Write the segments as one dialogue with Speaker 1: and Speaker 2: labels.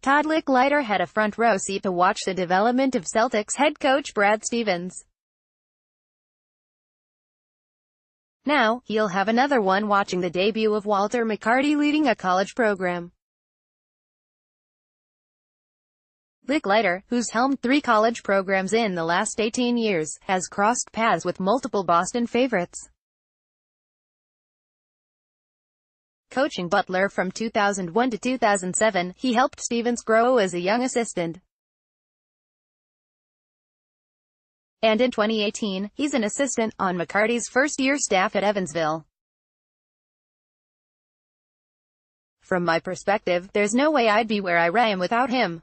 Speaker 1: Todd Licklider had a front row seat to watch the development of Celtics head coach Brad Stevens. Now, he'll have another one watching the debut of Walter McCarty leading a college program. Licklider, who's helmed 3 college programs in the last 18 years, has crossed paths with multiple Boston favorites. Coaching Butler from 2001 to 2007, he helped Stevens grow as a young assistant. And in 2018, he's an assistant on McCarty's first-year staff at Evansville. From my perspective, there's no way I'd be where I am without him,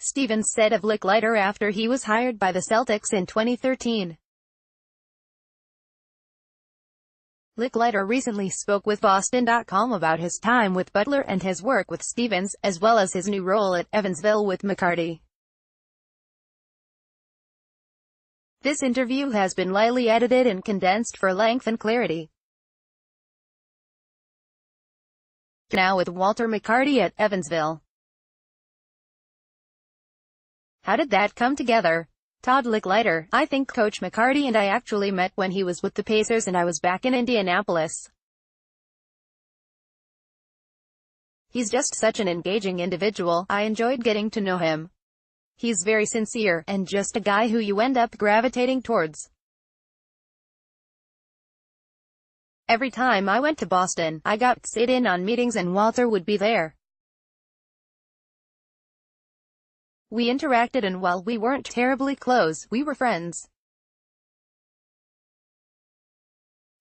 Speaker 1: Stevens said of Licklider after he was hired by the Celtics in 2013. Licklider recently spoke with Boston.com about his time with Butler and his work with Stevens, as well as his new role at Evansville with McCarty. This interview has been lightly edited and condensed for length and clarity. Now with Walter McCarty at Evansville. How did that come together? Todd Licklider: I think Coach McCarty and I actually met when he was with the Pacers and I was back in Indianapolis. He's just such an engaging individual. I enjoyed getting to know him. He's very sincere, and just a guy who you end up gravitating towards. Every time I went to Boston, I got to sit in on meetings and Walter would be there. We interacted and while we weren't terribly close, we were friends.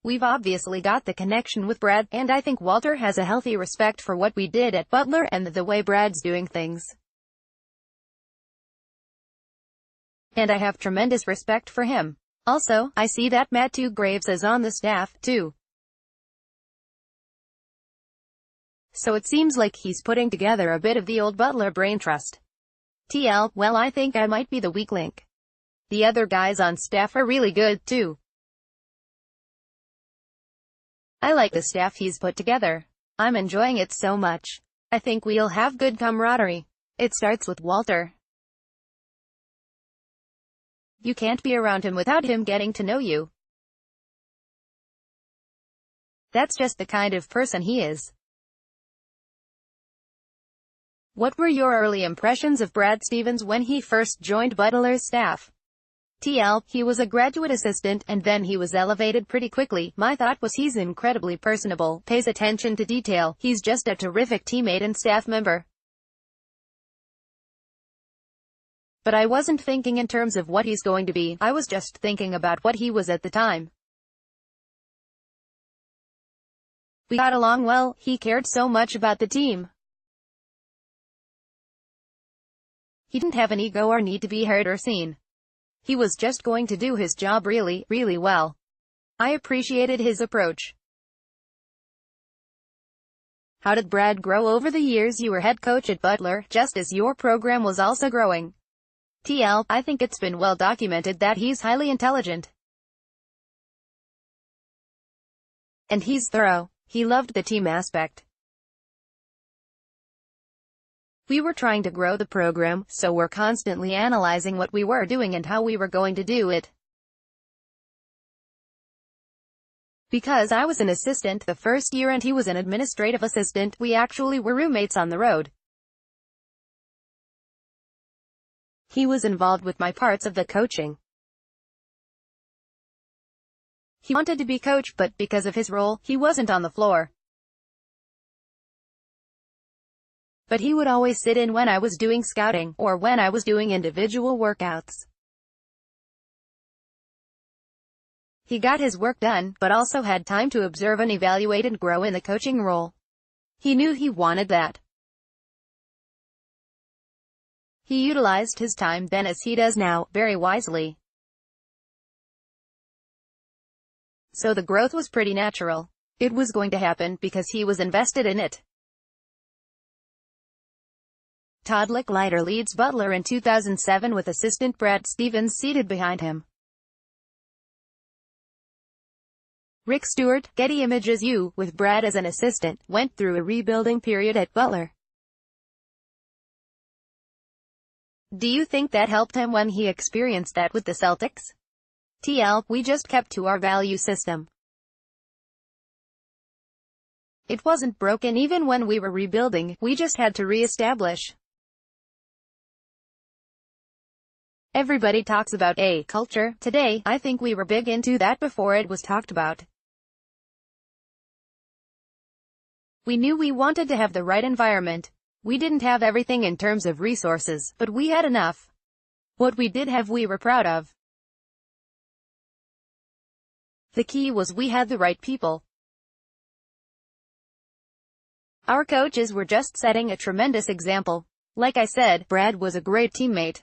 Speaker 1: We've obviously got the connection with Brad, and I think Walter has a healthy respect for what we did at Butler and the way Brad's doing things. And I have tremendous respect for him. Also, I see that Matthew Graves is on the staff, too. So it seems like he's putting together a bit of the old Butler brain trust. TL, well, I think I might be the weak link. The other guys on staff are really good, too. I like the staff he's put together. I'm enjoying it so much. I think we'll have good camaraderie. It starts with Walter. You can't be around him without him getting to know you. That's just the kind of person he is. What were your early impressions of Brad Stevens when he first joined Butler's staff? TL, he was a graduate assistant, and then he was elevated pretty quickly. My thought was he's incredibly personable, pays attention to detail, he's just a terrific teammate and staff member. But I wasn't thinking in terms of what he's going to be, I was just thinking about what he was at the time. We got along well, he cared so much about the team. He didn't have an ego or need to be heard or seen. He was just going to do his job really, really well. I appreciated his approach. How did Brad grow over the years you were head coach at Butler, just as your program was also growing? TL, I think it's been well documented that he's highly intelligent. And he's thorough. He loved the team aspect. We were trying to grow the program, so we're constantly analyzing what we were doing and how we were going to do it. Because I was an assistant the first year and he was an administrative assistant, we actually were roommates on the road. He was involved with my parts of the coaching. He wanted to be coach, but because of his role, he wasn't on the floor. But he would always sit in when I was doing scouting, or when I was doing individual workouts. He got his work done, but also had time to observe and evaluate and grow in the coaching role. He knew he wanted that. He utilized his time then as he does now, very wisely. So the growth was pretty natural. It was going to happen because he was invested in it. Todd Licklider leads Butler in 2007 with assistant Brad Stevens seated behind him. Rick Stewart, Getty Images. You, with Brad as an assistant, went through a rebuilding period at Butler. Do you think that helped him when he experienced that with the Celtics? TL, we just kept to our value system. It wasn't broken even when we were rebuilding, we just had to re-establish. Everybody talks about a culture today. I think we were big into that before it was talked about. We knew we wanted to have the right environment. We didn't have everything in terms of resources, but we had enough. What we did have we were proud of. The key was we had the right people. Our coaches were just setting a tremendous example. Like I said, Brad was a great teammate.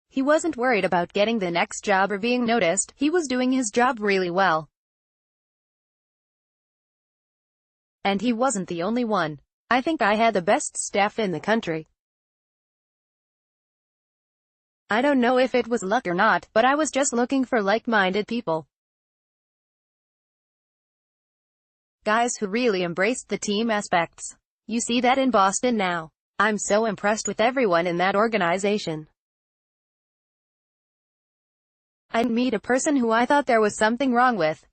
Speaker 1: He wasn't worried about getting the next job or being noticed. He was doing his job really well. And he wasn't the only one. I think I had the best staff in the country. I don't know if it was luck or not, but I was just looking for like-minded people. Guys who really embraced the team aspects. You see that in Boston now. I'm so impressed with everyone in that organization. I'd meet a person who I thought there was something wrong with.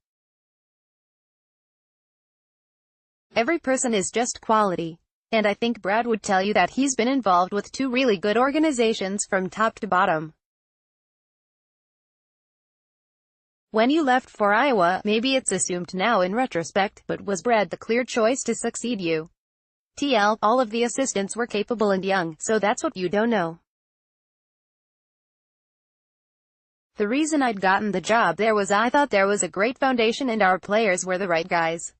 Speaker 1: Every person is just quality. And I think Brad would tell you that he's been involved with 2 really good organizations from top to bottom. When you left for Iowa, maybe it's assumed now in retrospect, but was Brad the clear choice to succeed you? TL, all of the assistants were capable and young, so that's what you don't know. The reason I'd gotten the job there was I thought there was a great foundation and our players were the right guys.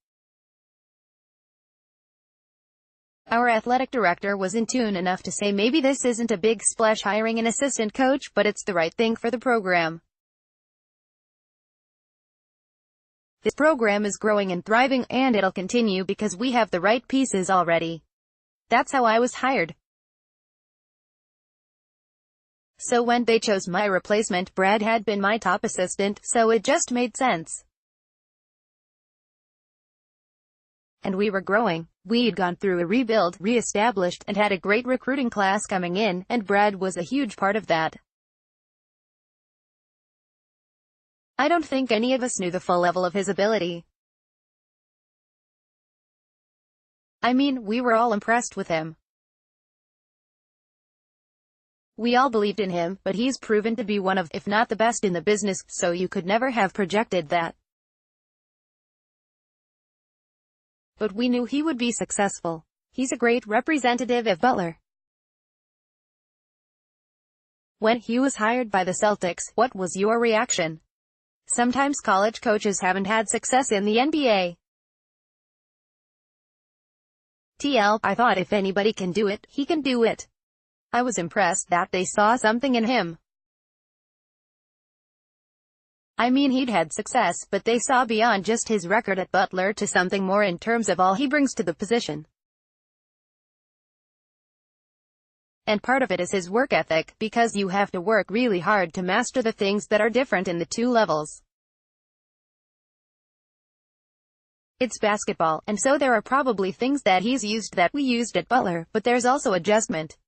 Speaker 1: Our athletic director was in tune enough to say maybe this isn't a big splash hiring an assistant coach, but it's the right thing for the program. This program is growing and thriving, and it'll continue because we have the right pieces already. That's how I was hired. So when they chose my replacement, Brad had been my top assistant, so it just made sense. And we were growing. We'd gone through a rebuild, re-established, and had a great recruiting class coming in, and Brad was a huge part of that. I don't think any of us knew the full level of his ability. I mean, we were all impressed with him. We all believed in him, but he's proven to be one of, if not the best in the business, so you could never have projected that. But we knew he would be successful. He's a great representative of Butler. When he was hired by the Celtics, what was your reaction? Sometimes college coaches haven't had success in the NBA. TL, I thought if anybody can do it, he can do it. I was impressed that they saw something in him. I mean, he'd had success, but they saw beyond just his record at Butler to something more in terms of all he brings to the position. And part of it is his work ethic, because you have to work really hard to master the things that are different in the 2 levels. It's basketball, and so there are probably things that he's used that we used at Butler, but there's also adjustment.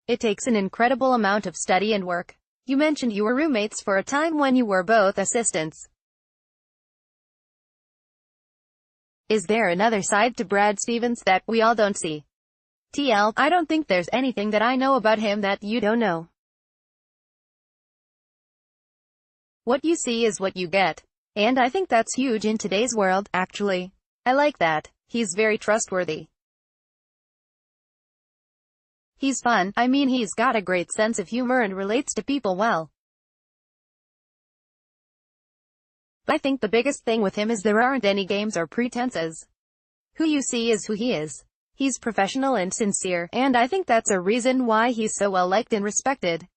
Speaker 1: It takes an incredible amount of study and work. You mentioned you were roommates for a time when you were both assistants. Is there another side to Brad Stevens that we all don't see? TL, I don't think there's anything that I know about him that you don't know. What you see is what you get. And I think that's huge in today's world, actually. I like that. He's very trustworthy. He's fun. I mean, he's got a great sense of humor and relates to people well. But I think the biggest thing with him is there aren't any games or pretenses. Who you see is who he is. He's professional and sincere, and I think that's a reason why he's so well liked and respected.